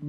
In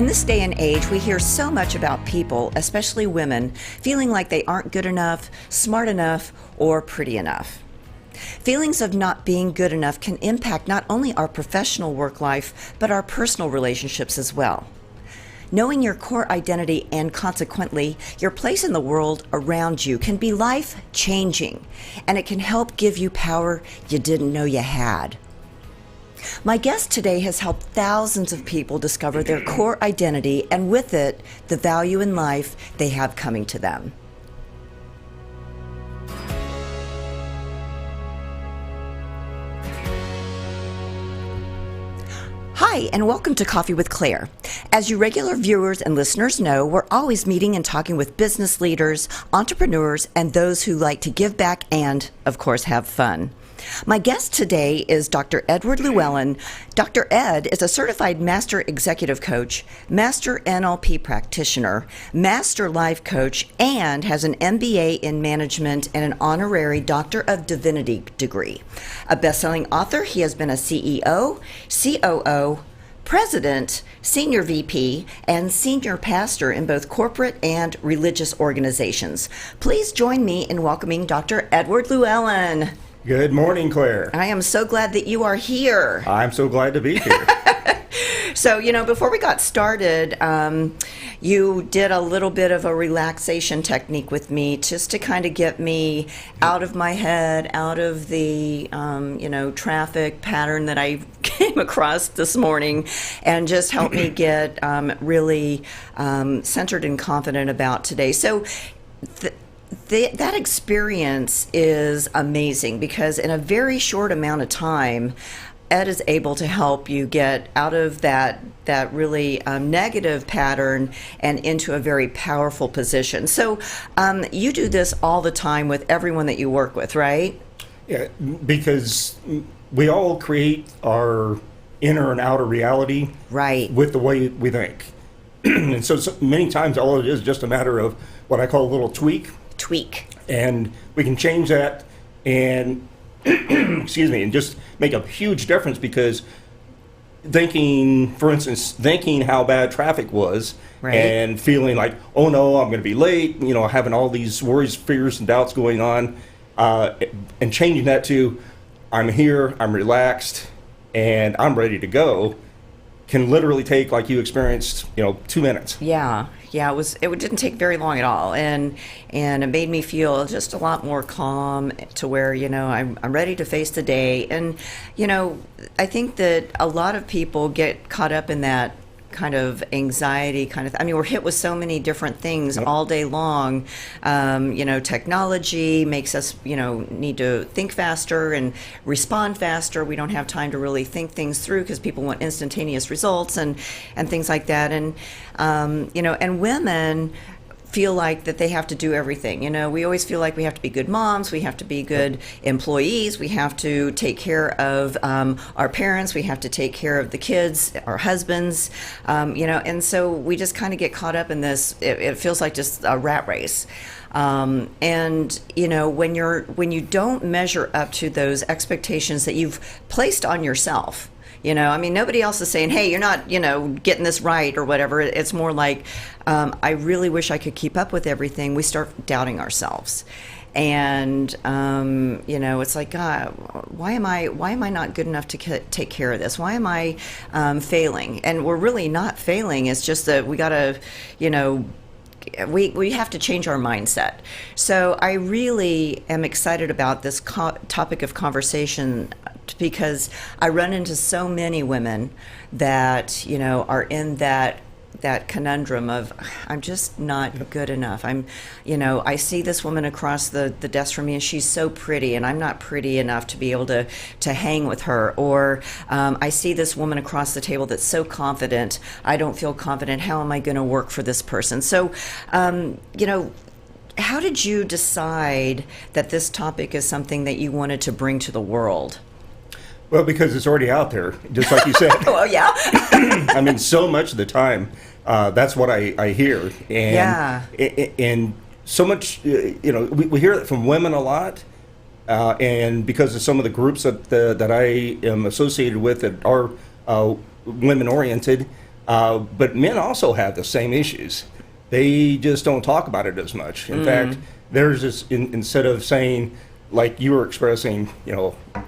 this day and age, we hear so much about people, especially women, feeling like they aren't good enough, smart enough, or pretty enough. Feelings of not being good enough can impact not only our professional work life, but our personal relationships as well. Knowing your core identity and consequently your place in the world around you can be life-changing, and it can help give you power you didn't know you had. My guest today has helped thousands of people discover their core identity and with it, the value in life they have coming to them. Hi, and welcome to Coffee with Claire. As you regular viewers and listeners know, we're always meeting and talking with business leaders, entrepreneurs, and those who like to give back and, of course, have fun. My guest today is Dr. Edward Lewellen. Dr. Ed is a certified master executive coach, master NLP practitioner, master life coach, and has an MBA in management and an honorary Doctor of Divinity degree. A best-selling author, he has been a CEO, COO, president, senior VP, and senior pastor in both corporate and religious organizations. Please join me in welcoming Dr. Edward Lewellen. Good morning, Claire. I am so glad that you are here. I'm so glad to be here. So, before we got started, you did a little bit of a relaxation technique with me just to kind of get me out of my head, out of the, traffic pattern that I came across this morning, and just help me get really centered and confident about today. So, that experience is amazing because in a very short amount of time, Ed is able to help you get out of that really negative pattern and into a very powerful position. So you do this all the time with everyone that you work with, right? Yeah, because we all create our inner and outer reality right with the way we think. And so many times all it is just a matter of what I call a little tweak. And we can change that and excuse me, and just make a huge difference because thinking how bad traffic was right. and feeling like, oh no, I'm going to be late, having all these worries, fears, and doubts going on, and changing that to I'm here, I'm relaxed, and I'm ready to go can literally take, like you experienced, 2 minutes. Yeah, it didn't take very long at all, and it made me feel just a lot more calm to where I'm ready to face the day. And I think that a lot of people get caught up in that kind of anxiety we're hit with so many different things Yep. all day long. Technology makes us need to think faster and respond faster. We don't have time to really think things through because people want instantaneous results and things like that. And and women feel like that they have to do everything. We always feel like we have to be good moms, we have to be good employees, we have to take care of our parents, we have to take care of the kids, our husbands, and so we just kind of get caught up in this. It feels like just a rat race. And when you don't measure up to those expectations that you've placed on yourself, nobody else is saying, hey, you're not, getting this right or whatever. It's more like, I really wish I could keep up with everything. We start doubting ourselves. And, it's like, God, why am I not good enough to take care of this? Why am I failing? And we're really not failing. It's just that we got to, we have to change our mindset. So I really am excited about this topic of conversation because I run into so many women that, are in that that conundrum of I'm just not good enough. I see this woman across the desk from me and she's so pretty and I'm not pretty enough to be able to hang with her. Or I see this woman across the table that's so confident. I don't feel confident. How am I going to work for this person? So, how did you decide that this topic is something that you wanted to bring to the world? Well, because it's already out there, just like you said. Oh, yeah? I mean, so much of the time, that's what I hear. And so much, we hear it from women a lot. And because of some of the groups that I am associated with that are women-oriented, but men also have the same issues. They just don't talk about it as much. In fact, there's this, instead of saying, like you were expressing,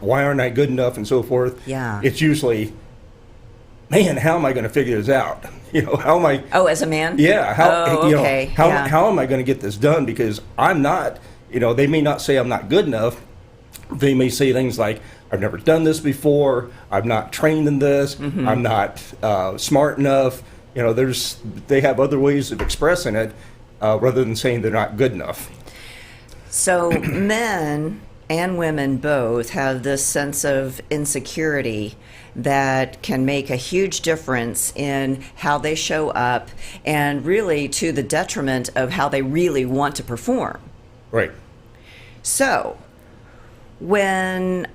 why aren't I good enough and so forth? Yeah. It's usually, man, how am I going to figure this out? How am I? Oh, as a man? Yeah. Okay. How am I going to get this done? Because I'm not, they may not say I'm not good enough. They may say things like, I've never done this before. I'm not trained in this. Mm-hmm. I'm not smart enough. They have other ways of expressing it rather than saying they're not good enough. So men and women both have this sense of insecurity that can make a huge difference in how they show up and really to the detriment of how they really want to perform. Right. So when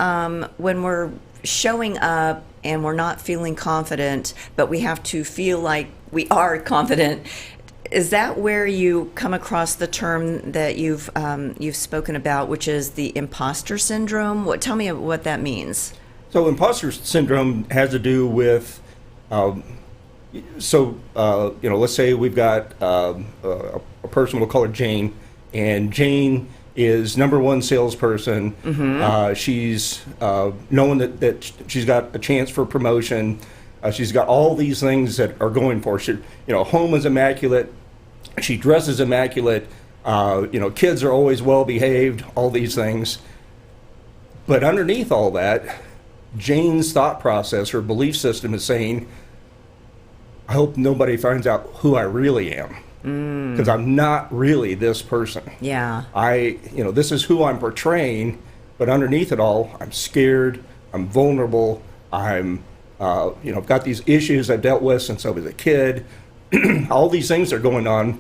we're showing up and we're not feeling confident, but we have to feel like we are confident, is that where you come across the term that you've spoken about, which is the impostor syndrome? Tell me what that means. So imposter syndrome has to do with, let's say we've got a person, we'll call her Jane, and Jane is number one salesperson. Mm-hmm. She's knowing that she's got a chance for promotion. She's got all these things that are going for her. Home is immaculate. She dresses immaculate. Kids are always well behaved. All these things. But underneath all that, Jane's thought process, her belief system is saying, I hope nobody finds out who I really am. Because I'm not really this person. Yeah. This is who I'm portraying, but underneath it all, I'm scared, I'm vulnerable, I've got these issues I've dealt with since I was a kid. All these things are going on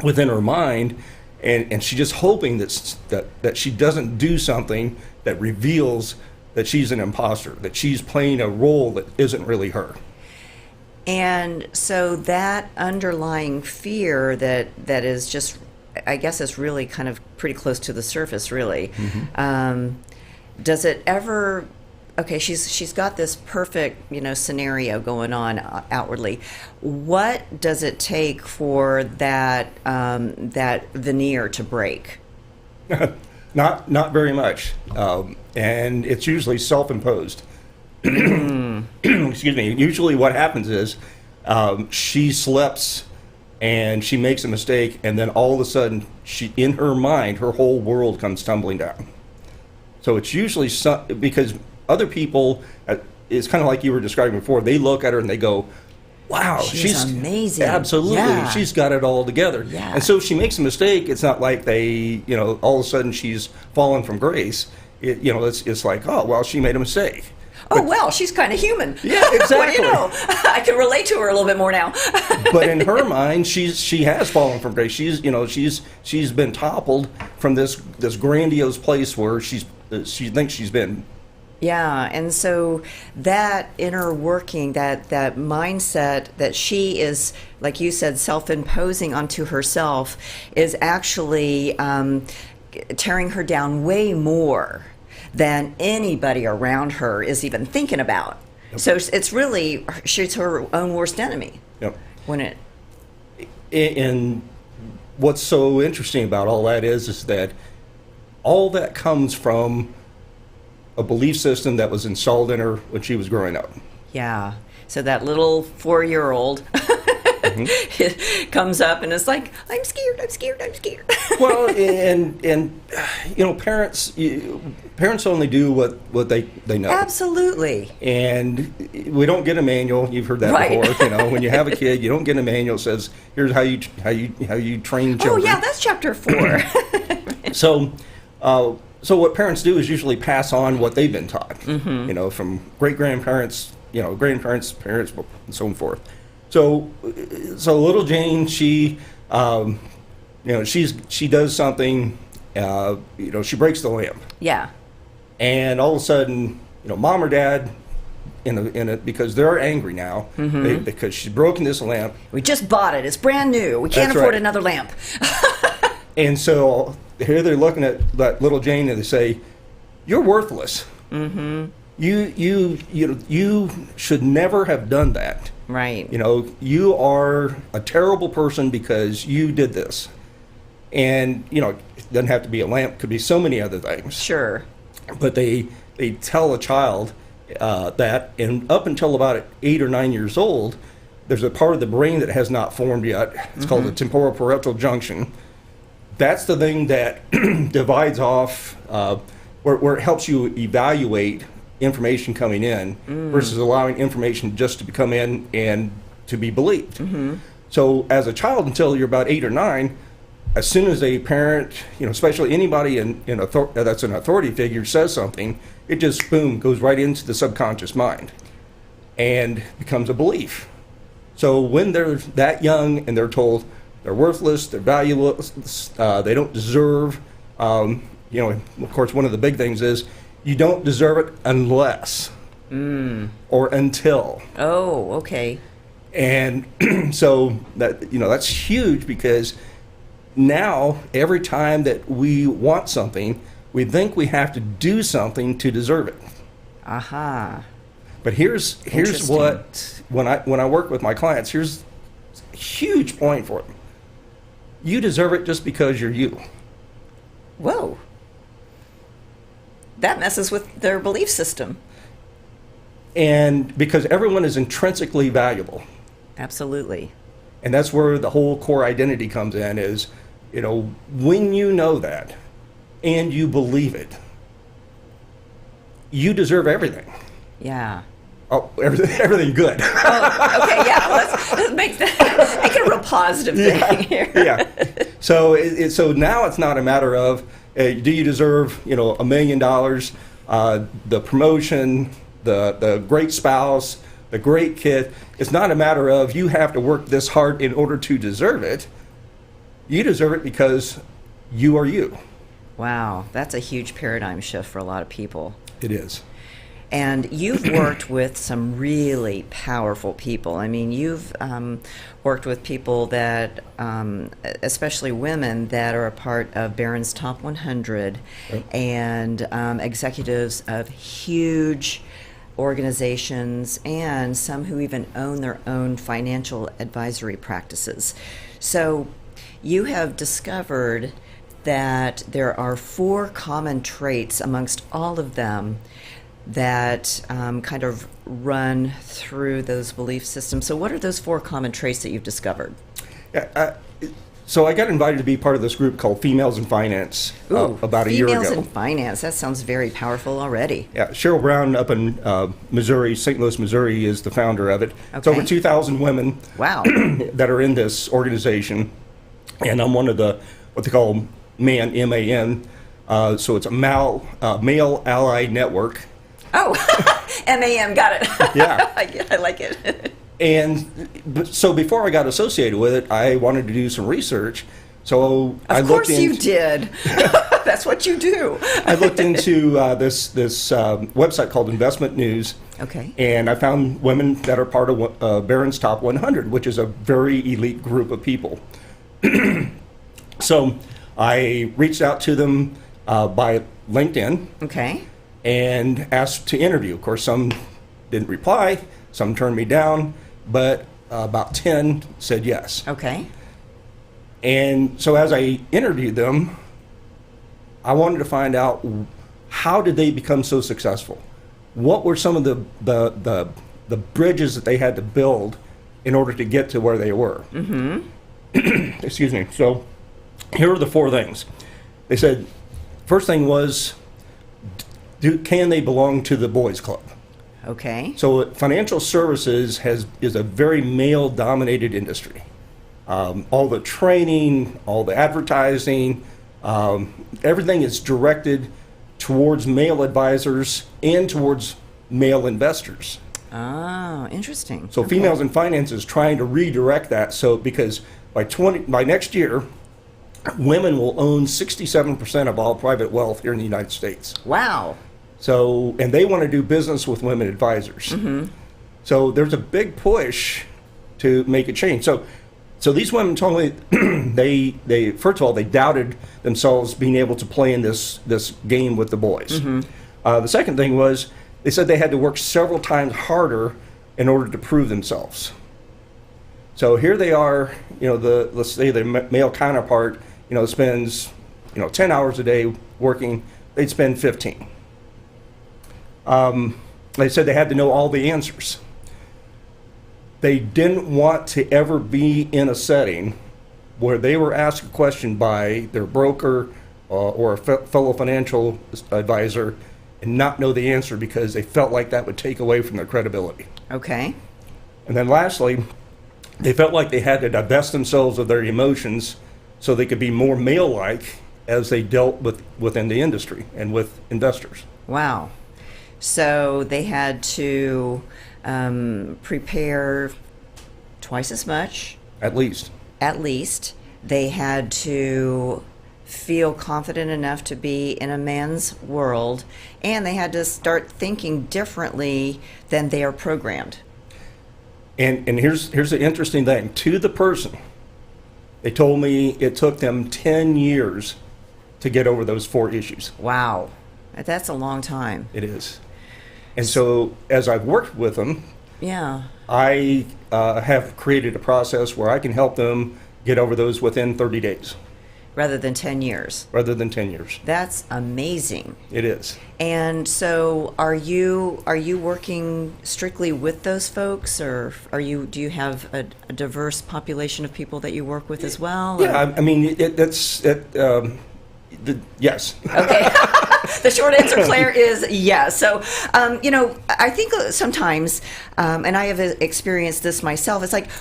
within her mind, and she's just hoping that she doesn't do something that reveals that she's an imposter, that she's playing a role that isn't really her. And so that underlying fear that is just, I guess it's really kind of pretty close to the surface, really. Mm-hmm. Does it ever, okay, she's got this perfect, scenario going on outwardly. What does it take for that veneer to break? Not very much. And it's usually self-imposed. Excuse me. Usually what happens is she slips and she makes a mistake, and then all of a sudden, in her mind, her whole world comes tumbling down. So it's usually because other people, it's kind of like you were describing before, they look at her and they go, wow, she's amazing. Absolutely. Yeah. She's got it all together. Yeah. And so if she makes a mistake, it's not like all of a sudden she's fallen from grace. It's like, oh, well, she made a mistake. She's kind of human. Yeah, exactly. I can relate to her a little bit more now. But in her mind, she has fallen from grace. She's been toppled from this grandiose place where she thinks she's been. Yeah, and so that inner working, that mindset that she is, like you said, self-imposing onto herself, is actually tearing her down way more than anybody around her is even thinking about. Yep. So it's really, she's her own worst enemy. Yep. And what's so interesting about all that is that all that comes from a belief system that was installed in her when she was growing up. Yeah. So that little 4-year-old it comes up and it's like, I'm scared, I'm scared, I'm scared. Well, and parents only do what they know. Absolutely. And we don't get a manual. You've heard that Right. before. When you have a kid, you don't get a manual that says, here's how you train children. Oh yeah, that's chapter 4. So what parents do is usually pass on what they've been taught, from great-grandparents, grandparents, parents, and so forth. So little Jane, she does something, she breaks the lamp. Yeah. And all of a sudden, mom or dad, because they're angry now, because she's broken this lamp. We just bought it. It's brand new. We can't That's afford right. another lamp. And so here they're looking at that little Jane and they say, "You're worthless. Mm-hmm. You should never have done that. Right. You are a terrible person because you did this." And it doesn't have to be a lamp; could be so many other things. Sure. But they tell a child that, and up until about 8 or 9 years old, there's a part of the brain that has not formed yet. It's called the temporoparietal junction. That's the thing that divides off, where it helps you evaluate information coming in versus allowing information just to come in and to be believed. So as a child, until you're about 8 or 9, as soon as a parent, especially anybody that's an authority figure says something, it just, boom, goes right into the subconscious mind and becomes a belief. So when they're that young and they're told they're worthless, they're valueless, they don't deserve, of course, one of the big things is you don't deserve it unless or until. Oh, okay. And so that's huge, because now every time that we want something, we think we have to do something to deserve it. Aha. But here's what, when I work with my clients, here's a huge point for them. You deserve it just because you're you. Whoa. That messes with their belief system. And because everyone is intrinsically valuable. Absolutely. And that's where the whole core identity comes in, is, when you know that and you believe it, you deserve everything. Yeah. Oh, everything good. Oh, okay, yeah. Let's make it a real positive thing here. Yeah. So now it's not a matter of, do you deserve, $1 million, the promotion, the great spouse, the great kid. It's not a matter of you have to work this hard in order to deserve it. You deserve it because you are you. Wow, that's a huge paradigm shift for a lot of people. It is. And you've worked with some really powerful people. I mean, you've worked with people that, especially women, that are a part of Barron's Top 100, Yep. and executives of huge organizations, and some who even own their own financial advisory practices. So you have discovered that there are 4 common traits amongst all of them that kind of run through those belief systems. So what are those 4 common traits that you've discovered? Yeah, so I got invited to be part of this group called Females in Finance about a year ago. Females in Finance. That sounds very powerful already. Yeah, Cheryl Brown up in Missouri, St. Louis, Missouri, is the founder of it. It's Okay. over 2,000 women Wow. that are in this organization, and I'm one of the, what they call MAN, M-A-N, so it's a Male Ally Network. Oh, MAM, got it. Yeah. I like it. And so before I got associated with it, I wanted to do some research. So I Of looked course you did. That's what you do. I looked into this website called Investment News. Okay. And I found women that are part of Barron's Top 100, which is a very elite group of people. So I reached out to them by LinkedIn. Okay. And asked to interview. Of course, some didn't reply, some turned me down, but about 10 said yes. Okay. And so as I interviewed them, I wanted to find out, how did they become so successful? What were some of the bridges that they had to build in order to get to where they were. Excuse me. So here are the 4 things. They said, first thing was, can they belong to the boys club? Okay. So financial services is a very male-dominated industry. All the training, all the advertising, everything is directed towards male advisors and towards male investors. Oh, interesting. So females in finance is trying to redirect that. So because by next year, women will own 67% of all private wealth here in the United States. Wow. So, and they want to do business with women advisors. So there's a big push to make a change. So these women told me they first of all, they doubted themselves being able to play in this game with the boys. The second thing was they said they had to work several times harder in order to prove themselves. So here they are, let's say the male counterpart, spends, 10 hours a day working, they'd spend 15. They said they had to know all the answers. They didn't want to ever be in a setting where they were asked a question by their broker or a fellow financial advisor and not know the answer because they felt like that would take away from their credibility. Okay. And then lastly, they felt like they had to divest themselves of their emotions so they could be more male-like as they dealt within the industry and with investors. Wow. So they had to prepare twice as much. At least. At least. They had to feel confident enough to be in a man's world, and they had to start thinking differently than they are programmed. And here's the interesting thing. To the person, they told me it took them 10 years to get over those 4 issues. Wow. That's a long time. It is. And so as I've worked with them, yeah, I have created a process where I can help them get over those within 30 days. Rather than 10 years. Rather than 10 years. That's amazing. It is. And so are you working strictly with those folks, or do you have a diverse population of people that you work with as well? Yeah, I mean, yes. Okay. The short answer, Claire, is yes. So, I think sometimes, and I have experienced this myself, it's like,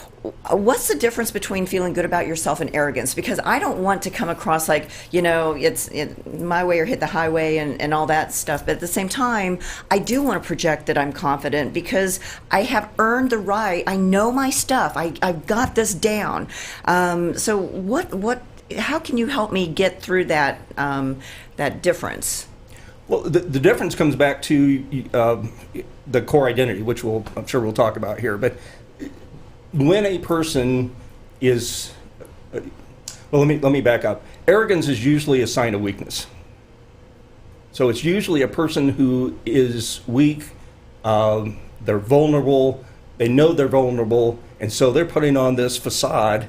what's the difference between feeling good about yourself and arrogance? Because I don't want to come across like, it's my way or hit the highway and all that stuff. But at the same time, I do want to project that I'm confident because I have earned the right. I know my stuff. I've got this down. So how can you help me get through that difference? Well, the difference comes back to the core identity, which I'm sure we'll talk about here. But when a person is, let me back up. Arrogance is usually a sign of weakness. So it's usually a person who is weak. They're vulnerable. They know they're vulnerable, and so they're putting on this facade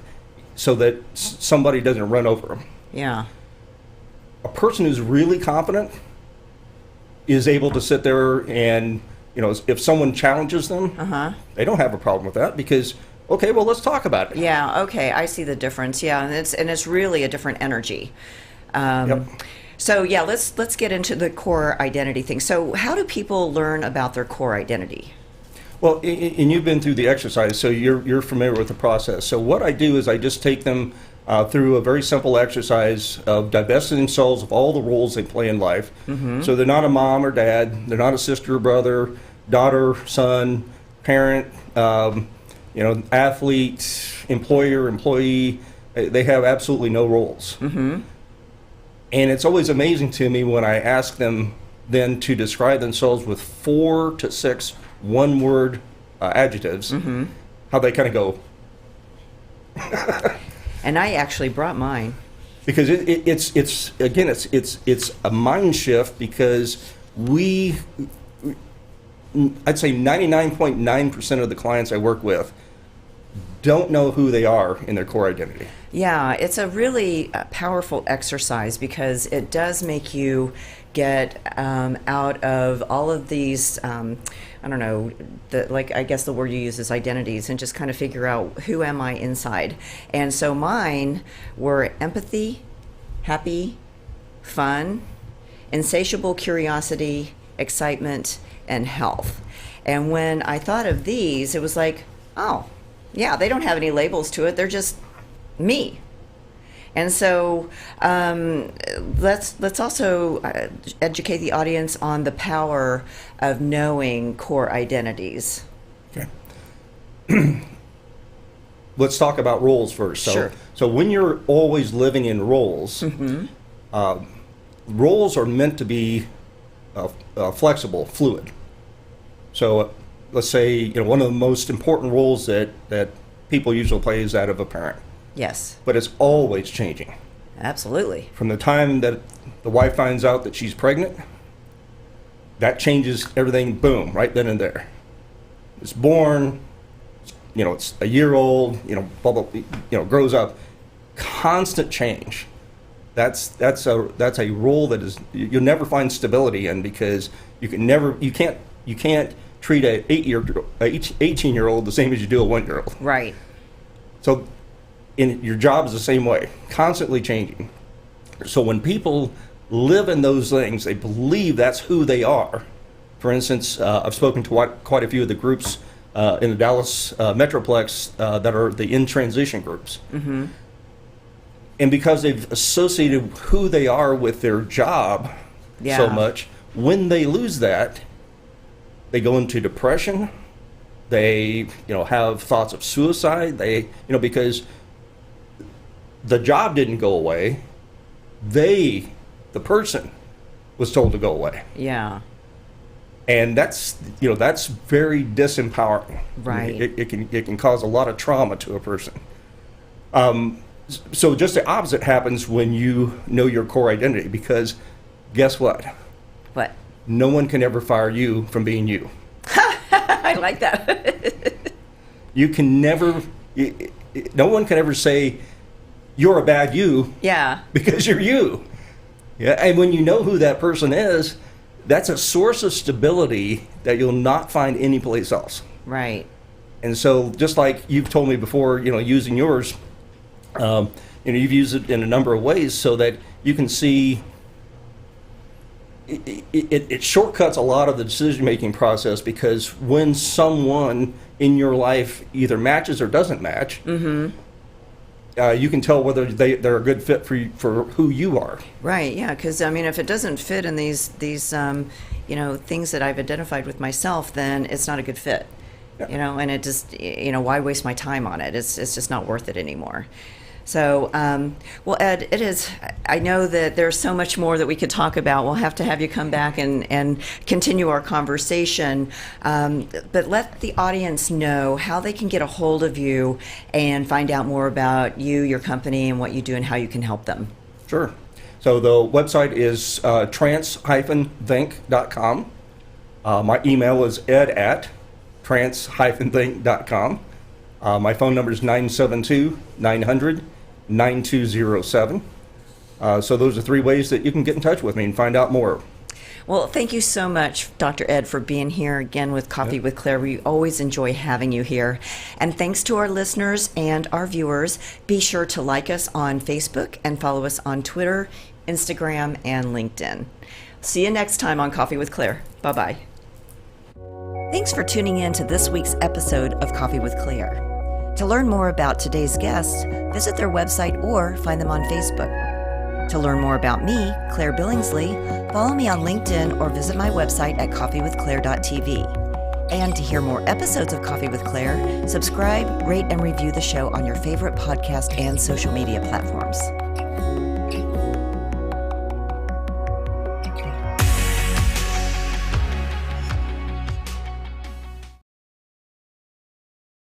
so that somebody doesn't run over them. Yeah. A person who's really confident is able to sit there and, if someone challenges them, they don't have a problem with that because, okay, well, let's talk about it. Yeah, okay, I see the difference. Yeah, and it's really a different energy. Yep. So yeah, let's get into the core identity thing. So how do people learn about their core identity? Well, and you've been through the exercise, so you're familiar with the process. So what I do is I just take them through a very simple exercise of divesting themselves of all the roles they play in life. So they're not a mom or dad, they're not a sister or brother, daughter, son, parent, athlete, employer, employee. They have absolutely no roles. And it's always amazing to me when I ask them then to describe themselves with 4 to 6 one-word adjectives, how they kind of go. And I actually brought mine. Because it's a mind shift because I'd say 99.9% of the clients I work with don't know who they are in their core identity. Yeah, it's a really powerful exercise because it does make you get out of all of these, I don't know, I guess the word you use is identities, and just kind of figure out who am I inside. And so mine were empathy, happy, fun, insatiable curiosity, excitement, and health. And when I thought of these, it was like, oh, yeah, they don't have any labels to it. They're just me. And so let's also educate the audience on the power of knowing core identities. Okay. Let's talk about roles first. Sure. So when you're always living in roles, roles are meant to be flexible, fluid. So let's say one of the most important roles that people usually play is that of a parent. Yes. But it's always changing. Absolutely. From the time that the wife finds out that she's pregnant, that changes everything, boom, right then and there. It's born, it's a year old, blah, blah, grows up. Constant change. That's a role that is, you'll never find stability in, because you can't treat a 18-year-old the same as you do a 1-year-old. Right. So your job is the same way, constantly changing. So when people live in those things, they believe that's who they are. For instance, I've spoken to quite a few of the groups in the Dallas Metroplex that are the in transition groups. Mm-hmm. And because they've associated who they are with their job so much, when they lose that, they go into depression. They, have thoughts of suicide. They, because the job didn't go away. The person was told to go away. Yeah. And that's very disempowering. Right. It can cause a lot of trauma to a person. So just the opposite happens when you know your core identity, because guess what? What? No one can ever fire you from being you. I like that. You can never, no one can ever say you're a bad you. Yeah. Because you're you. Yeah. And when you know who that person is, that's a source of stability that you'll not find anyplace else. Right. And so just like you've told me before, using yours, you've used it in a number of ways so that you can see it shortcuts a lot of the decision-making process, because when someone in your life either matches or doesn't match, you can tell whether they're a good fit for who you are. Right. Yeah. Because if it doesn't fit in these things that I've identified with myself, then it's not a good fit. Yeah. And it just why waste my time on it? It's just not worth it anymore. So, well, Ed, I know that there's so much more that we could talk about. We'll have to have you come back and continue our conversation. But let the audience know how they can get a hold of you and find out more about you, your company, and what you do and how you can help them. Sure. So the website is trans-think.com. My email is ed@trans-think.com. My phone number is 972-900-9207. So those are 3 ways that you can get in touch with me and find out more. Well, thank you so much, Dr. Ed, for being here again with Coffee with Claire. We always enjoy having you here. And thanks to our listeners and our viewers. Be sure to like us on Facebook and follow us on Twitter, Instagram, and LinkedIn. See you next time on Coffee with Claire. Bye-bye. Thanks for tuning in to this week's episode of Coffee with Claire. To learn more about today's guests, visit their website or find them on Facebook. To learn more about me, Claire Billingsley, follow me on LinkedIn or visit my website at coffeewithclaire.tv. And to hear more episodes of Coffee with Claire, subscribe, rate, and review the show on your favorite podcast and social media platforms.